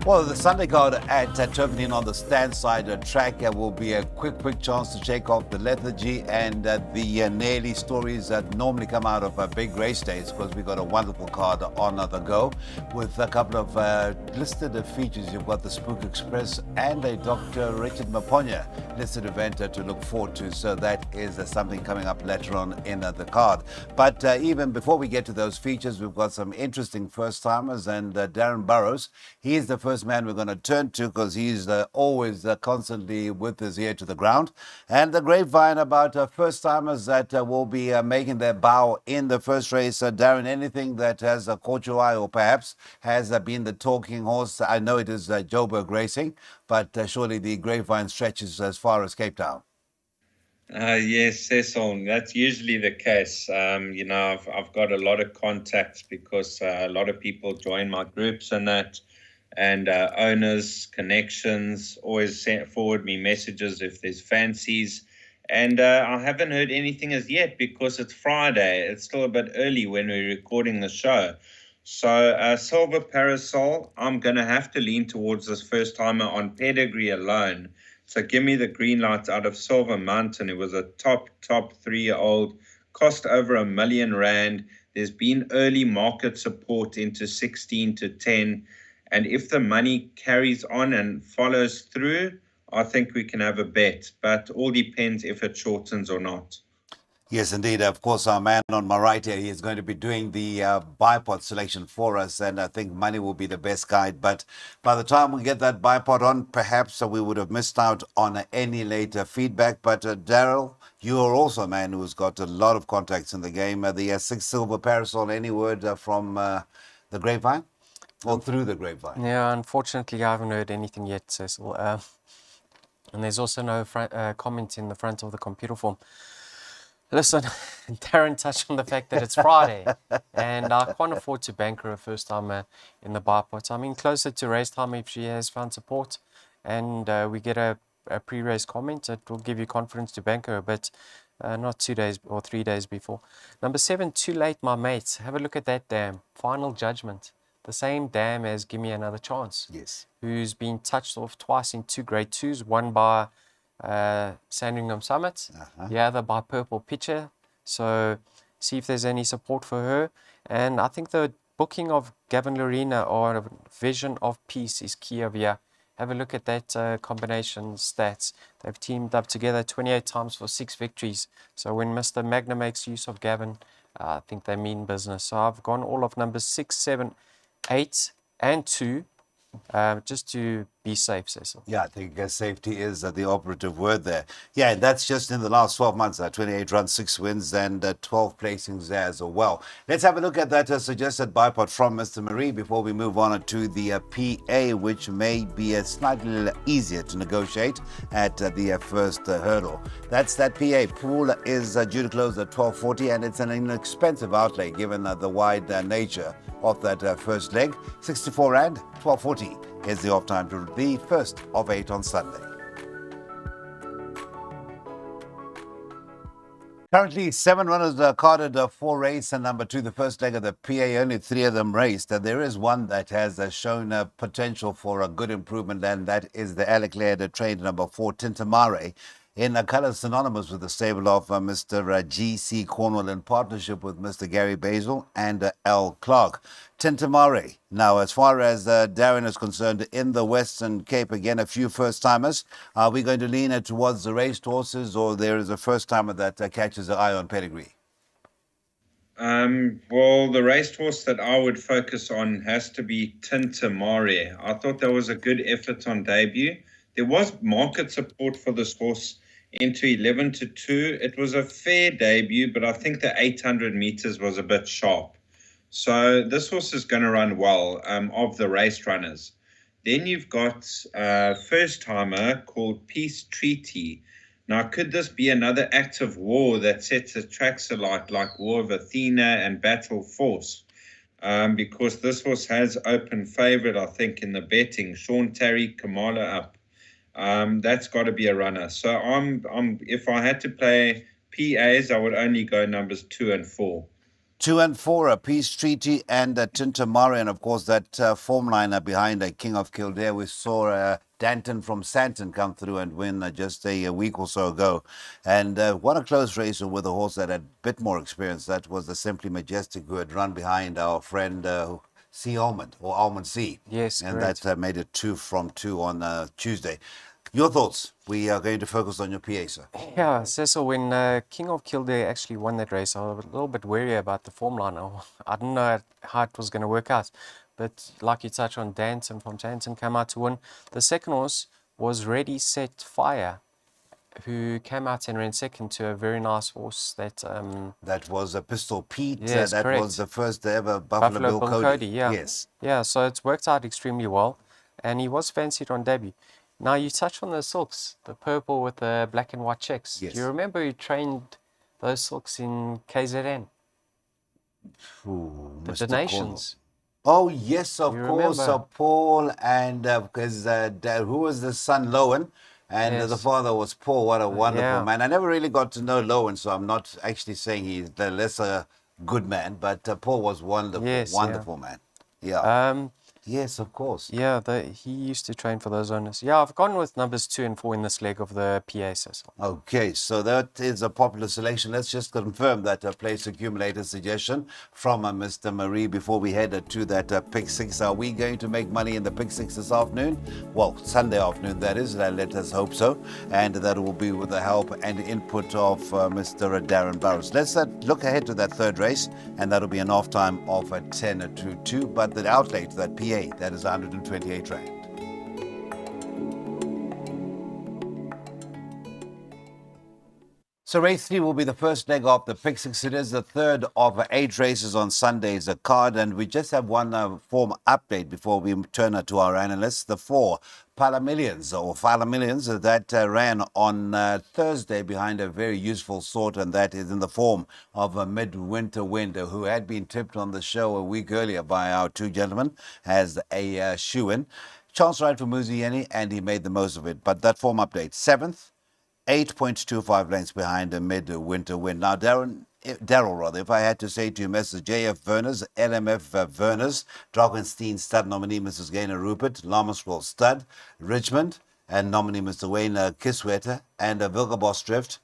Well, the Sunday card at turffontein on the stand side track will be a quick chance to shake off the lethargy and the nearly stories that normally come out of big race days, because we've got a wonderful card on the go with a couple of listed features. You've got the Spook Express and a Dr. Richard Maponya listed event to look forward to. So that is something coming up later on in the card. But even before we get to those features, we've got some interesting first-timers, and Darren Burrows, he is the first man we're going to turn to, because he's always constantly with his ear to the ground. And the grapevine about first-timers that will be making their bow in the first race. Darren, anything that has caught your eye or perhaps has been the talking horse? I know it is Joburg Racing, but surely the grapevine stretches as far as Cape Town. Yes, Cecil, that's usually the case. I've got a lot of contacts because a lot of people join my groups and that, and owners, connections always forward me messages if there's fancies. And I haven't heard anything as yet because it's Friday. It's still a bit early when we're recording the show. So Silver Parasol, I'm going to have to lean towards this first timer on pedigree alone. So give me the green light out of Silver Mountain. It was a top 3-year-old, cost over R1 million. There's been early market support into 16 to 10. And if the money carries on and follows through, I think we can have a bet. But all depends if it shortens or not. Yes, indeed. Of course, our man on my right here, he is going to be doing the Bipot selection for us, and I think money will be the best guide. But by the time we get that Bipot on, perhaps we would have missed out on any later feedback. But Daryl, you are also a man who's got a lot of contacts in the game. The 6 Silver Parasol, any word from the grapevine? Or through the grapevine? Yeah, unfortunately, I haven't heard anything yet, Cecil. And there's also no comment in the front of the computer form. Listen, Darren touched on the fact that it's Friday, and I can't afford to bank her a first time in the Bipot. I mean, closer to race time, if she has found support and we get a pre-race comment, it will give you confidence to bank her, but not 2 days or 3 days before. Number 7, Too Late, My Mates. Have a look at that dam. Final Judgment. The same dam as Give Me Another Chance. Yes. Who's been touched off twice in 2 Grade 2s, one by Sandringham Summit, the other by Purple Pitcher. So see if there's any support for her. And I think the booking of Gavin Lorena or Vision of Peace is key over here. Have a look at that combination stats. They've teamed up together 28 times for 6 victories. So when Mr. Magna makes use of Gavin, I think they mean business. So I've gone all of numbers 6, 7, 8 and 2. Just to be safe, Cecil. Yeah, I think safety is the operative word there. Yeah, that's just in the last 12 months, 28 runs, 6 wins, and 12 placings there as well. Let's have a look at that suggested Bipot from Mr. Marie before we move on to the PA, which may be slightly easier to negotiate at the first hurdle. That's that PA. Pool is due to close at 12.40, and it's an inexpensive outlay given the wide nature of that first leg. 64 Rand, 12.40 is the off time to the first of 8 on Sunday. Currently, 7 runners carded for race and number 2, the first leg of the PA, only 3 of them raced. There is one that has shown potential for a good improvement, and that is the Alec trained number 4, Tintamare, in colours synonymous with the stable of Mr. G.C. Cornwall in partnership with Mr. Gary Basil and L. Clark. Tintamare. Now, as far as Darren is concerned, in the Western Cape, again, a few first-timers. Are we going to lean towards the raced horses, or there is a first-timer that catches the eye on pedigree? Well, the racehorse that I would focus on has to be Tintamare. I thought that was a good effort on debut. There was market support for this horse into 11 to 2. It was a fair debut, but I think the 800 meters was a bit sharp. So this horse is going to run well of the race runners. Then you've got a first-timer called Peace Treaty. Now, could this be another act of war that sets the tracks alight like War of Athena and Battle Force? Because this horse has open favourite, I think, in the betting. Sean Terry, Kamala up. That's got to be a runner. So if I had to play PAs, I would only go numbers 2 and 4. 2 and 4, a Peace Treaty and Tintamara, and of course that form liner behind King of Kildare. We saw Danton from Santon come through and win just a week or so ago. And what a close race with a horse that had a bit more experience. That was the Simply Majestic, who had run behind our friend C. Almond, or Almond C. Yes, and correct. that made it 2 from 2 on Tuesday. Your thoughts? We are going to focus on your PA, sir. Yeah, Cecil, when King of Kildare actually won that race, I was a little bit wary about the form line. I didn't know how it was going to work out. But like you touched on, Danton from Danton came out to win. The second horse was Ready, Set, Fire, who came out and ran second to a very nice horse that... That was a Pistol Pete. Yes, that correct. was the first ever Buffalo Bill Cody. Yeah. Yes. Yeah, so it's worked out extremely well. And he was fancied on debut. Now, you touched on the silks, the purple with the black and white checks. Yes. Do you remember who trained those silks in KZN? Ooh, The Mr. Donations. Oh, yes, of You course. remember? Paul and because who was the son? Lowen. And the Yes. father was Paul. What a wonderful yeah. man. I never really got to know Lowen, so I'm not actually saying he's the lesser good man, but Paul was wonderful, Yes, wonderful man. Yeah. Yes, of course. Yeah, he used to train for those owners. Yeah, I've gone with numbers 2 and 4 in this leg of the PA Cecil. Okay, so that is a popular selection. Let's just confirm that place accumulator suggestion from Mr. Marie before we head to that pick six. Are we going to make money in the pick six this afternoon? Well, Sunday afternoon, that is. Let us hope so. And that will be with the help and input of Mr. Darren Burrows. Let's look ahead to that third race, and that'll be an off time of 10 to 2. But the outlay to that PA, that is 128 rand. So race 3 will be the first leg of the pick six. It is the third of 8 races on Sunday's card, and we just have one form update before we turn to our analysts. The 4 Palamillions or Falamillions that ran on Thursday behind a very useful sort, and that is in the form of a Midwinter Wind, who had been tipped on the show a week earlier by our two gentlemen as a shoe-in. Chance ride for Muzieni, and he made the most of it. But that form update, 7th. 8.25 lengths behind the Midwinter Wind. Now, Daryl, if I had to say to you, Mrs. J.F. Verners, LMF Verners, Dragonstein Stud nominee Mrs. Gaynor Rupert, Lamerswell Stud, Richmond, and nominee Mr. Wayne Kiswetter, and Vilgaboss Drift.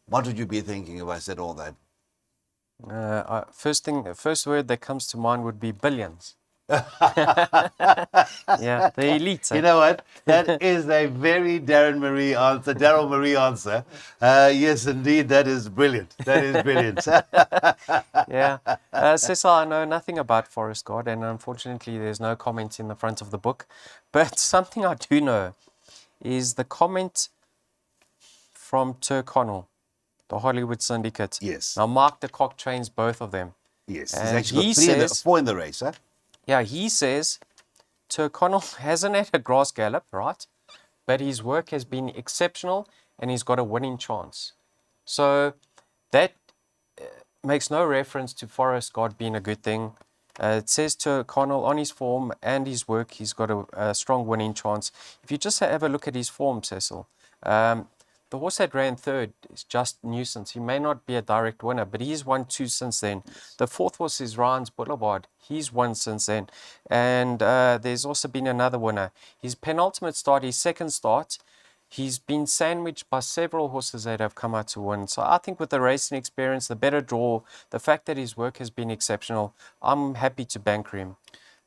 What would you be thinking if I said all that? First word that comes to mind would be billions. Yeah, the elite. You know what? That is a very Daryl Marie answer. Yes, indeed, that is brilliant. That is brilliant. Yeah. Cecil, I know nothing about Forest Guard, and unfortunately there's no comment in the front of the book. But something I do know is the comment from Tyrconnell, the Hollywood Syndicate. Yes. Now, Mark de Kock trains both of them. Yes, And he's actually he got says, 4 in the race, huh? Yeah, he says Tyrconnell hasn't had a grass gallop, right? But his work has been exceptional and he's got a winning chance. So that makes no reference to Forest Guard being a good thing. It says Tyrconnell on his form and his work, he's got a strong winning chance. If you just have a look at his form, Cecil, the horse that ran third is Just Nuisance. He may not be a direct winner, but he's won 2 since then. The fourth horse is Ryan's Boulevard. He's won since then. And there's also been another winner. His penultimate start, his second start, he's been sandwiched by several horses that have come out to win. So I think with the racing experience, the better draw, the fact that his work has been exceptional, I'm happy to banker him.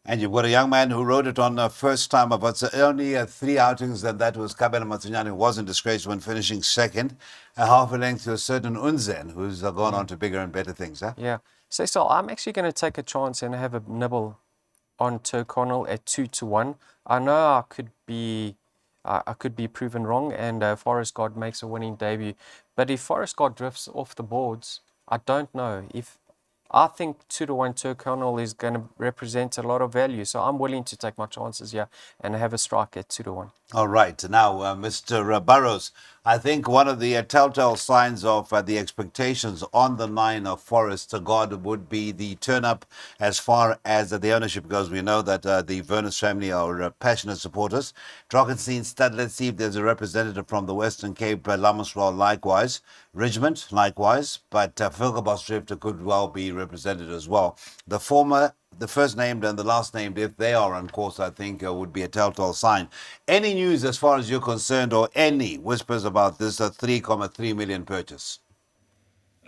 And you've got a young man who rode it on the first time, but only 3 outings, and that was Kabela Matsunyane, who wasn't disgraced when finishing second, a half a length to a certain Unzen, who's gone on to bigger and better things. Huh? Yeah. So I'm actually going to take a chance and have a nibble on Tyrconnell at 2 to 1. I know I could be proven wrong, and Forest Guard makes a winning debut. But if Forest Guard drifts off the boards, I don't know. I think 2 to 1 Tyrconnell is going to represent a lot of value. So I'm willing to take my chances here and have a strike at 2 to 1. All right. Now, Mr. Burrows, I think one of the telltale signs of the expectations on the line of Forest Guard would be the turn-up as far as the ownership goes. We know that the Vernus family are passionate supporters. Dragonstein Stud, let's see if there's a representative from the Western Cape, Lamerswell likewise. Ridgemont, likewise, but Vilgerbos Drifter could well be represented as well. The former, the first named and the last named, if they are on course, I think would be a telltale sign. Any news as far as you're concerned, or any whispers about this 3.3 million purchase?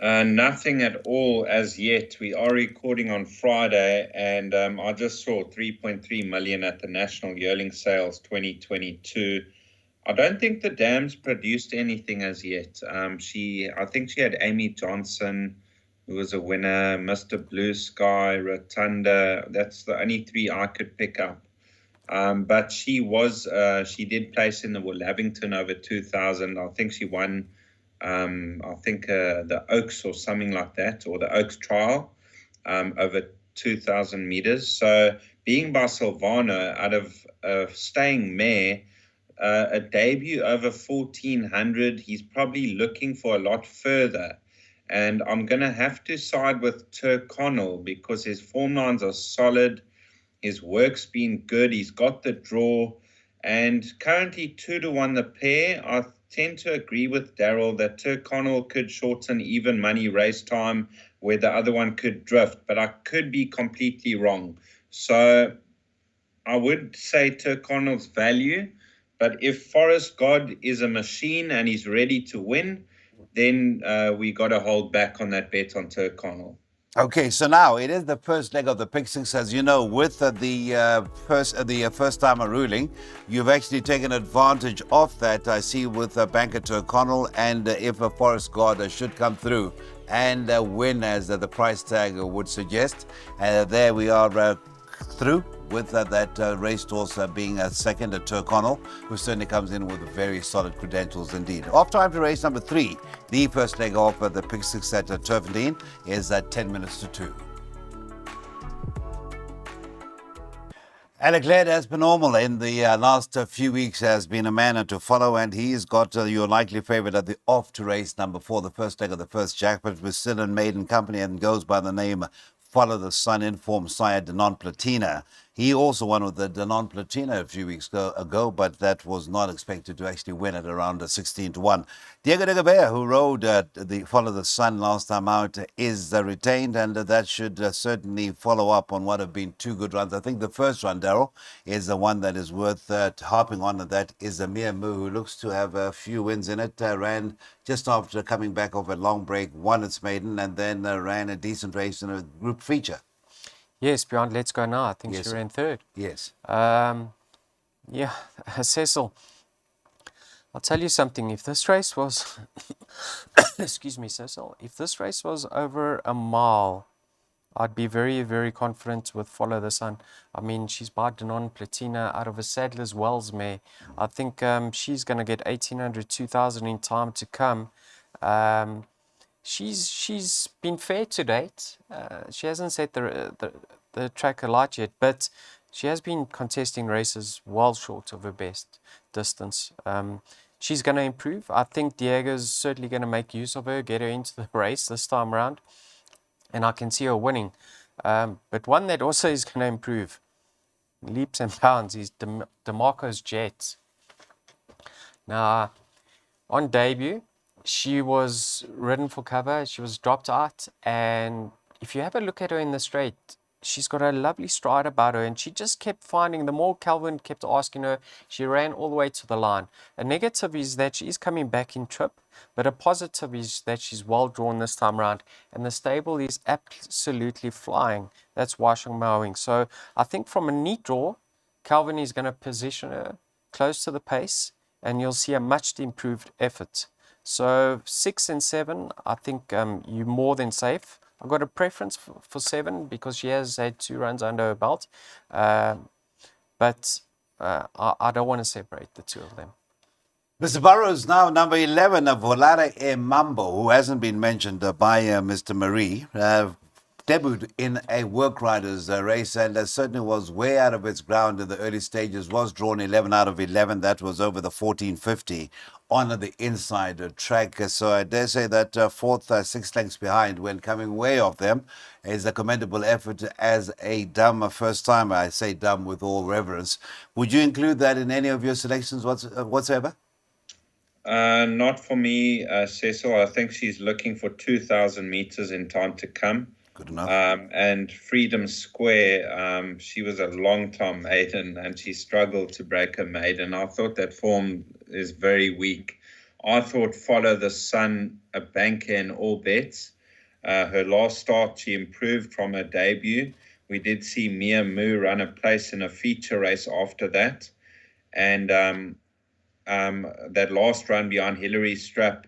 Nothing at all as yet. We are recording on Friday, and I just saw 3.3 million at the National Yearling Sales 2022. I don't think the dam's produced anything as yet. I think she had Amy Johnson, who was a winner, Mr. Blue Sky, Rotunda. That's the only three I could pick up. But she did place in the Lavington over 2000. I think she won, the Oaks or something like that, or the Oaks trial, over 2,000 meters. So being by Silvano out of staying mare, a debut over 1,400, he's probably looking for a lot further. And I'm going to have to side with Tyrconnell because his form lines are solid. His work's been good. He's got the draw. And currently 2-1 the pair. I tend to agree with Daryl that Tyrconnell could shorten even money race time where the other one could drift. But I could be completely wrong. So I would say Tyrconnell's value. But if Forest God is a machine and he's ready to win, then we got to hold back on that bet on Tyrconnell. Okay, so now it is the first leg of the Pick Six. As you know, with the first timer ruling, you've actually taken advantage of that. I see with Banker Tyrconnell, and if a Forest God should come through and win, as the price tag would suggest, there we are through with that racehorse being second at Tyrconnell, who certainly comes in with very solid credentials indeed. Off time to race number 3. The first leg of the Pick Six at Turffontein is at 10 minutes to 2. Alec Laird, as per normal in the last few weeks, has been a man to follow, and he's got your likely favourite at the off to race number 4, the first leg of the first jackpot, with still in maiden company and goes by the name Follow the Sun, informed sire Denon Platina. He also won with the Denon Platina a few weeks ago, but that was not expected to actually win at around 16-1. Diego de Gabea, who rode the Follow the Sun last time out, is retained, and that should certainly follow up on what have been 2 good runs. I think the first run, Daryl, is the one that is worth harping on, and that is Amir Mu, who looks to have a few wins in it. Ran just after coming back off a long break, won its maiden, and then ran a decent race in a group feature. Yes, beyond Let's Go Now. I think she ran third. Yes. Yeah, Cecil, I'll tell you something. If this race was, excuse me, Cecil, if this race was over a mile, I'd be very, very confident with Follow the Sun. I mean, she's by Denon Platina out of a Sadler's Wells mare. I think she's going to get 1,800, 2,000 in time to come. She's been fair to date. She hasn't set the track alight yet, but she has been contesting races well short of her best distance. She's going to improve. I think Diego's certainly going to make use of her, get her into the race this time around, and I can see her winning. But one that also is going to improve leaps and bounds is DeMarco's Jet. Now, on debut, she was ridden for cover. She was dropped out. And if you have a look at her in the straight, she's got a lovely stride about her. And she just kept finding, the more Calvin kept asking her, she ran all the way to the line. A negative is that she's coming back in trip. But a positive is that she's well drawn this time around. And the stable is absolutely flying. That's washing mowing. So I think from a neat draw, Calvin is going to position her close to the pace. And you'll see a much improved effort. So 6 and 7, I think you're more than safe. I've got a preference for 7 because she has had 2 runs under her belt. But I don't want to separate the 2 of them. Mr. Burrows now number 11, Volare e Mambo, who hasn't been mentioned by Mr. Marie. Debuted in a work riders race, and certainly was way out of its ground in the early stages, was drawn 11 out of 11. That was over the 1450 on the inside track. So I dare say that fourth, 6 lengths behind when coming way off them is a commendable effort as a dumb first timer. I say dumb with all reverence. Would you include that in any of your selections whatsoever? Not for me, Cecil. I think she's looking for 2,000 meters in time to come. Good enough. And Freedom Square, she was a long-time maiden and she struggled to break her maiden. I thought that form is very weak. I thought Follow the Sun, a banker in all bets. Her last start, she improved from her debut. We did see Mia Moo run a place in a feature race after that. And that last run behind Hillary Strap,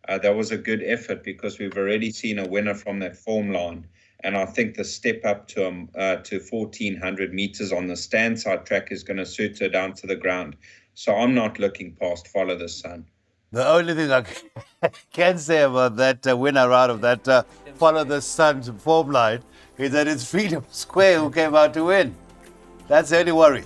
that was a good effort because we've already seen a winner from that form line. And I think the step up to 1,400 meters on the stand side track is going to suit her down to the ground. So I'm not looking past Follow the Sun. The only thing I can say about that winner out of that Follow the Sun's form line is that it's Freedom Square who came out to win. That's the only worry.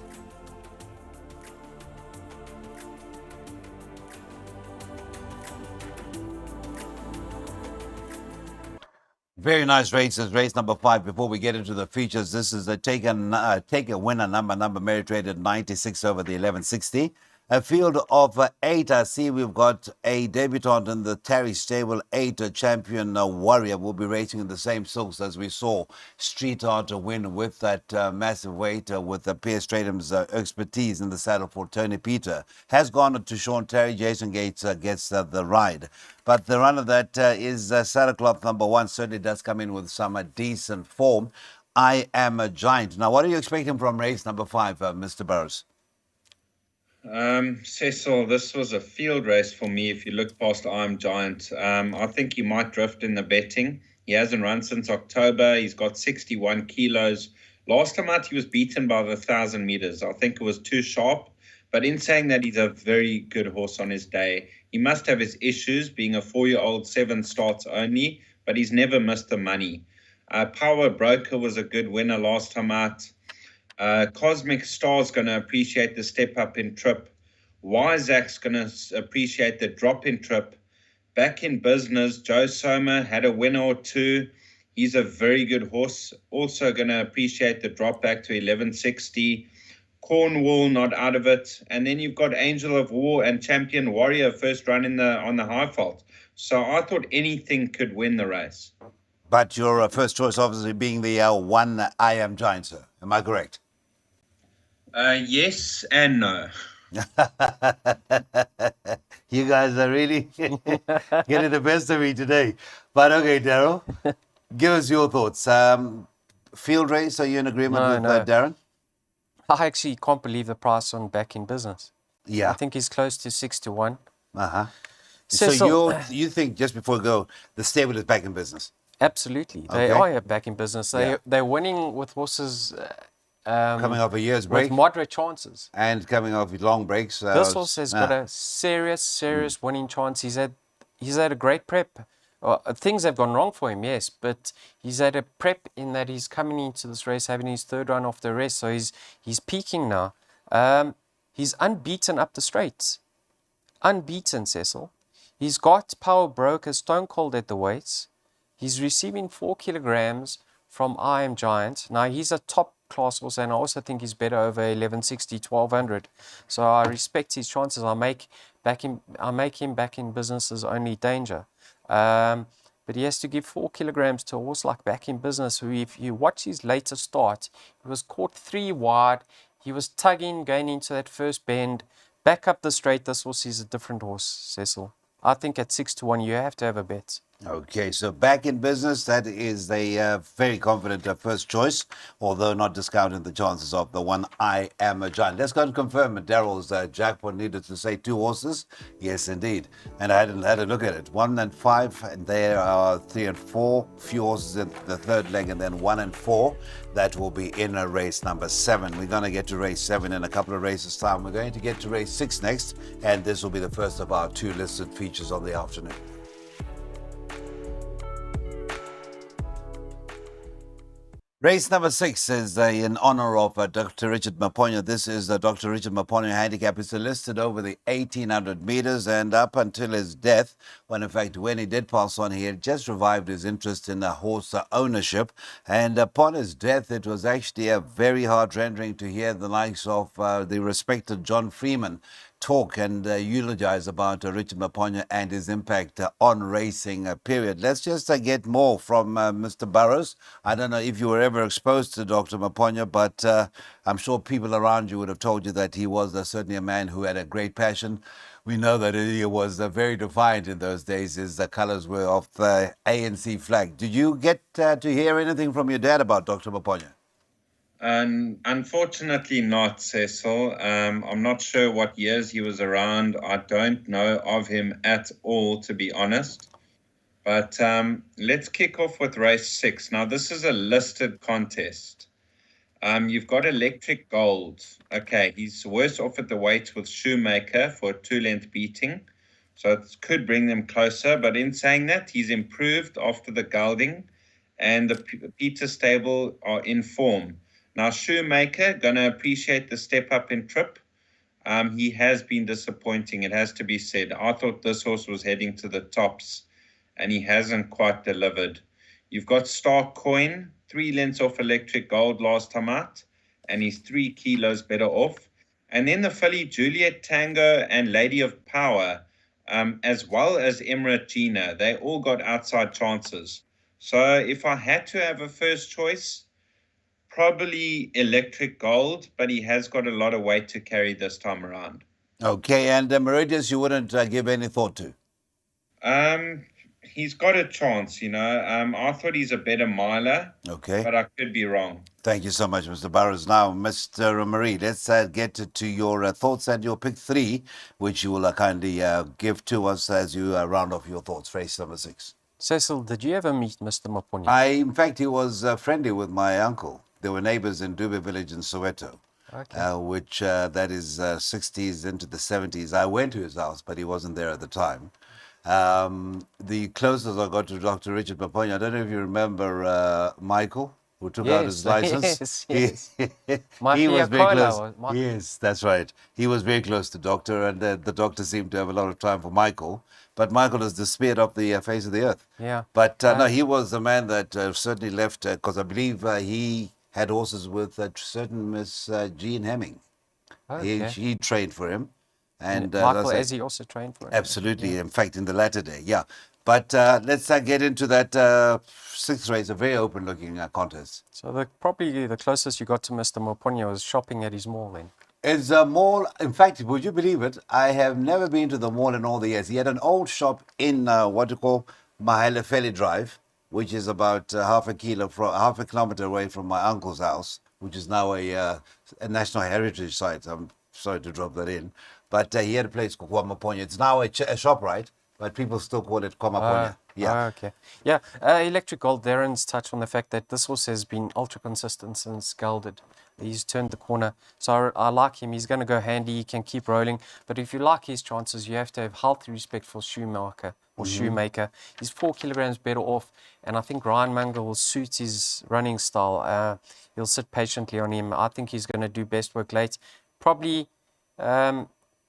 Very nice races. Race number 5. Before we get into the features, this is a take a winner number merit rated 96 over the 1160. A field of 8. I see we've got a debutant in the Terry Stable 8 champion Warrior. Will be racing in the same silks as we saw Street Art win with that massive weight with Pierre Stratham's expertise in the saddle for Tony Peter. Has gone to Sean Terry. Jason Gates gets the ride. But the runner that is saddle cloth number 1 certainly does come in with some decent form. I Am a Giant. Now, what are you expecting from race number 5, Mr. Burrows? Cecil, this was a field race for me. If you look past I Am Giant, I think he might drift in the betting. He hasn't run since October. He's got 61 kilos. Last time out, he was beaten by the 1,000 meters. I think it was too sharp. But in saying that, he's a very good horse on his day. He must have his issues, being a 4-year-old, 7 starts only, but he's never missed the money. Power Broker was a good winner last time out. Cosmic Star's going to appreciate the step up in trip. Wiseac's going to appreciate the drop in trip. Back in Business, Joe Soma had a winner or two. He's a very good horse. Also going to appreciate the drop back to 1160. Cornwall not out of it. And then you've got Angel of War and Champion Warrior first run on the high fault. So I thought anything could win the race. But your first choice obviously being the one I Am Giant, sir. Am I correct? Yes and no. You guys are really getting the best of me today. But okay, Daryl, give us your thoughts. Field race, are you in agreement with Darren? I actually can't believe the price on Back in Business. Yeah. I think he's close to 6 to 1. Uh-huh. So you think, just before we go, the stable is back in business? Absolutely. They are back in business. They're winning with horses coming off a year's break. With moderate chances. And coming off long breaks. This horse has got a serious winning chance. He's had a great prep. Things have gone wrong for him, yes, but he's had a prep in that he's coming into this race having his 3rd run off the rest, so he's peaking now. He's unbeaten up the straights. Unbeaten, Cecil. He's got Power Broker stone cold at the weights. He's receiving 4 kilograms from I Am Giant. Now, he's a top class horse, and I also think he's better over 1160, 1200. So I respect his chances. I make him back in business's only danger. But he has to give 4 kilograms to a horse like Back in Business, who, if you watch his later start, he was caught 3 wide. He was tugging, going into that first bend. Back up the straight, this horse is a different horse, Cecil. I think at 6 to 1, you have to have a bet. Okay, so Back in Business, that is a very confident first choice, although not discounting the chances of the one I Am a Giant. Let's go and confirm it. Daryl's jackpot needed to say 2 horses. Yes, indeed. And I had a look at it. 1 and 5, and there are 3 and 4. Few horses in the 3rd leg, and then 1 and 4. That will be in race number 7. We're going to get to race 7 in a couple of races' time. We're going to get to race 6 next, and this will be the first of our 2 listed features on the afternoon. Race number 6 is in honor of Dr. Richard Maponya. This is Dr. Richard Maponya Handicap. It's listed over the 1,800 meters, and up until his death, when he did pass on, he had just revived his interest in horse ownership. And upon his death, it was actually a very hard rendering to hear the likes of the respected John Freeman talk and eulogize about Richard Maponya and his impact on racing, period. Let's just get more from Mr. Burrows. I don't know if you were ever exposed to Dr. Maponya, but I'm sure people around you would have told you that he was certainly a man who had a great passion. We know that he was very defiant in those days. His colours were of the ANC flag. Did you get to hear anything from your dad about Dr. Maponya? Unfortunately not, Cecil. I'm not sure what years he was around. I don't know of him at all, to be honest. But let's kick off with race 6. Now, this is a listed contest. You've got Electric Gold. Okay, he's worse off at the weights with Shoemaker for a 2-length beating. So it could bring them closer. But in saying that, he's improved after the gelding, and the Peter stable are in form. Now, Shoemaker, going to appreciate the step up in trip. He has been disappointing, it has to be said. I thought this horse was heading to the tops, and he hasn't quite delivered. You've got Star Coin, 3 lengths off Electric Gold last time out, and he's 3 kilos better off. And then the filly Juliet Tango and Lady of Power, as well as Emirate Gina, they all got outside chances. So if I had to have a first choice, probably Electric Gold, but he has got a lot of weight to carry this time around. Okay, and Meridius, you wouldn't give any thought to? He's got a chance, you know. I thought he's a better miler, Okay. but I could be wrong. Thank you so much, Mr. Burrows. Now, Mr. Marie, let's get to your thoughts and your pick 3, which you will kindly give to us as you round off your thoughts. Race number 6. Cecil, did you ever meet Mr. Maponya? In fact, he was friendly with my uncle. They were neighbors in Dube village in Soweto, Okay. which that is 60s into the 70s. I went to his house, but he wasn't there at the time. The closest I got to Dr. Richard Maponya, I don't know if you remember Michael, who took out his license. Yes. He was very close. Michael. Yes, that's right. He was very close to Doctor, and the doctor seemed to have a lot of time for Michael. But Michael has disappeared off the face of the earth. Yeah. But no, he was a man that certainly left, because I believe he had horses with certain Miss Jean Hemming. Okay. He trained for him. And Michael Ezzy also trained for him. Absolutely. Yeah. In fact, in the latter day, yeah. But let's get into that 6th race, a very open-looking contest. So probably the closest you got to Mr. Maponya was shopping at his mall then. It's a mall. In fact, would you believe it? I have never been to the mall in all the years. He had an old shop in what you call Mahalefele Drive, which is about half a kilometer away from my uncle's house, which is now a National Heritage Site. I'm sorry to drop that in. But he had a place called Maponya. It's now a shop, right? But people still call it Maponya. Yeah. Okay. Yeah. Electric Gold, Darren's touched on the fact that this horse has been ultra consistent since gelded. He's turned the corner. So I like him. He's going to go handy. He can keep rolling. But if you like his chances, you have to have healthy respect for Shoemaker. He's 4 kilograms better off. And I think Ryan Munger will suit his running style. He'll sit patiently on him. I think he's going to do best work late. Probably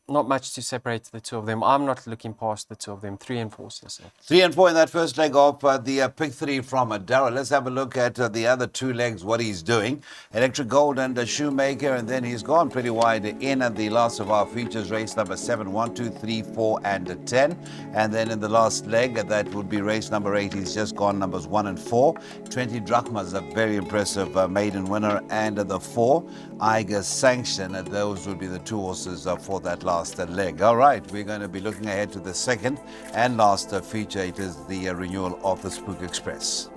not much to separate the two of them. I'm not looking past the two of them. 3 and 4, Cecil. 3 and 4 in that first leg of the pick 3 from Darrell. Let's have a look at the other 2 legs, what he's doing. Electric Gold and Shoemaker, and then he's gone pretty wide in at the last of our features, race number 7, 1, 2, 3, 4, and 10. And then in the last leg, that would be race number 8. He's just gone numbers 1 and 4. 20 Drachmas, a very impressive maiden winner, and the 4, Iger Sanction. And those would be the 2 horses for that last leg. All right, we're going to be looking ahead to the second and last feature. It is the renewal of the Spook Express.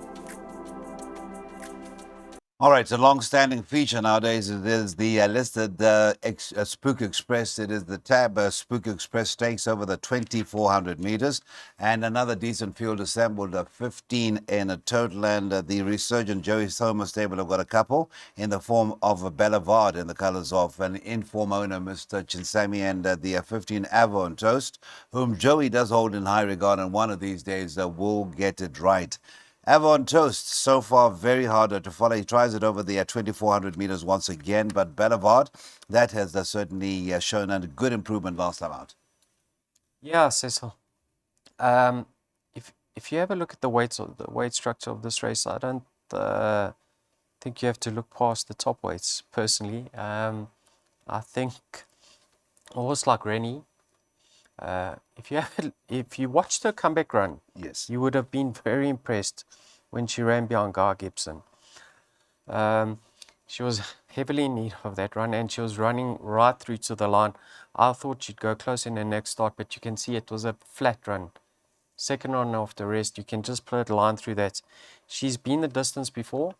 All right, it's a long-standing feature nowadays. It is the listed Spook Express. It is the Tab Spook Express Stakes over the 2,400 meters. And another decent field assembled, 15 in a total. And the resurgent Joey Thomas stable have got a couple in the form of a Boulevard in the colors of an in-form owner, Mr. Chinsami, and the 15 Avon Toast, whom Joey does hold in high regard, and one of these days will get it right. Avon Toast, so far very hard to follow. He tries it over the 2,400 meters once again, but Boulevard, that has certainly shown a good improvement last time out. Yeah, Cecil. If you have a look at the weight structure of this race, I don't think you have to look past the top weights, personally. I think a horse like Rennie, if you watched her comeback run, Yes. you would have been very impressed when she ran behind Guy Gibson. She was heavily in need of that run, and she was running right through to the line. I thought she'd go close in the next start, but you can see it was a flat run. Second run off the rest, you can just plot a line through that. She's been the distance before.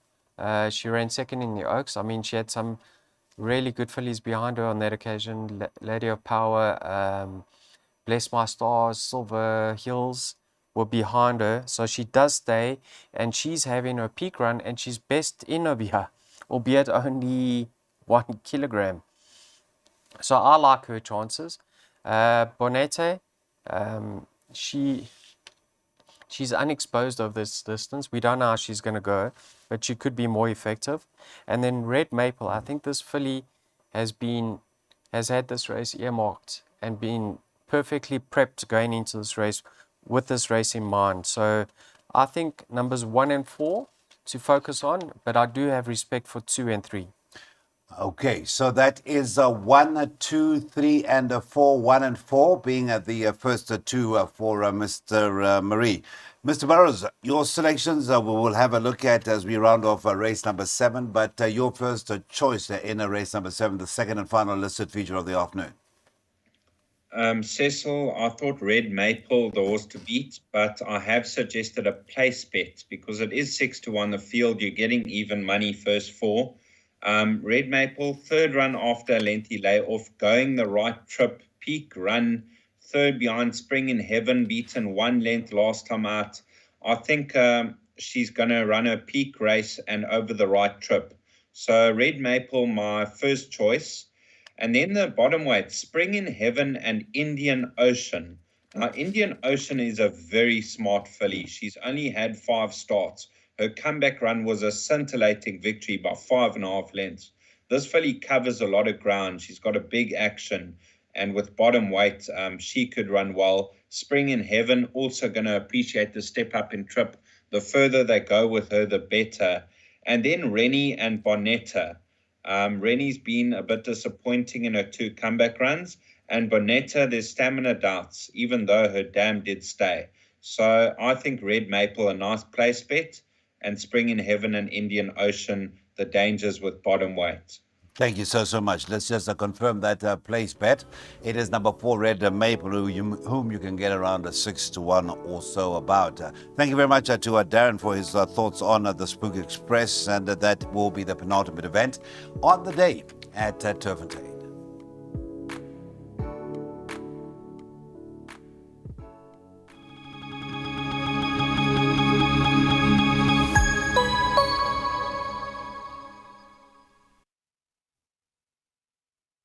She ran second in the Oaks. I mean, she had some really good fillies behind her on that occasion. Lady of Power, Bless My Stars, Silver Hills were behind her. So she does stay, and she's having her peak run, and she's best in Ovia, albeit only 1 kilogram. So I like her chances. Bonete, she's unexposed of this distance. We don't know how she's going to go, but she could be more effective. And then Red Maple, I think this filly has had this race earmarked and been perfectly prepped going into this race with this race in mind. So I think numbers 1 and 4 to focus on, but I do have respect for 2 and 3. Okay, so that is 1, 2, 3, and 4. 1 and 4 being the first two for Mr. Marie. Mr. Burrows, your selections we will have a look at as we round off race number 7, but your first choice in race number 7, the second and final listed feature of the afternoon. Cecil, I thought Red Maple, the horse to beat, but I have suggested a place bet because it is 6-1 the field. You're getting even money first 4. Red Maple, third run after a lengthy layoff, going the right trip, peak run, third behind Spring in Heaven, beaten 1 length last time out. I think she's going to run a peak race and over the right trip. So Red Maple, my first choice. And then the bottom weight, Spring in Heaven and Indian Ocean. Now, Indian Ocean is a very smart filly. She's only had 5 starts. Her comeback run was a scintillating victory by 5.5 lengths. This filly covers a lot of ground. She's got a big action. And with bottom weight, she could run well. Spring in Heaven also going to appreciate the step up in trip. The further they go with her, the better. And then Rennie and Bonetta. Rennie's been a bit disappointing in her 2 comeback runs. And Bonetta, there's stamina doubts, even though her dam did stay. So I think Red Maple, a nice place bet. And Spring in Heaven and Indian Ocean, the dangers with bottom weight. Thank you so much. Let's just confirm that place bet. It is number 4, Red Maple, whom you can get around 6-1 or so about. Thank you very much to Darren for his thoughts on the Spook Express, and that will be the penultimate event on the day at Turffontein.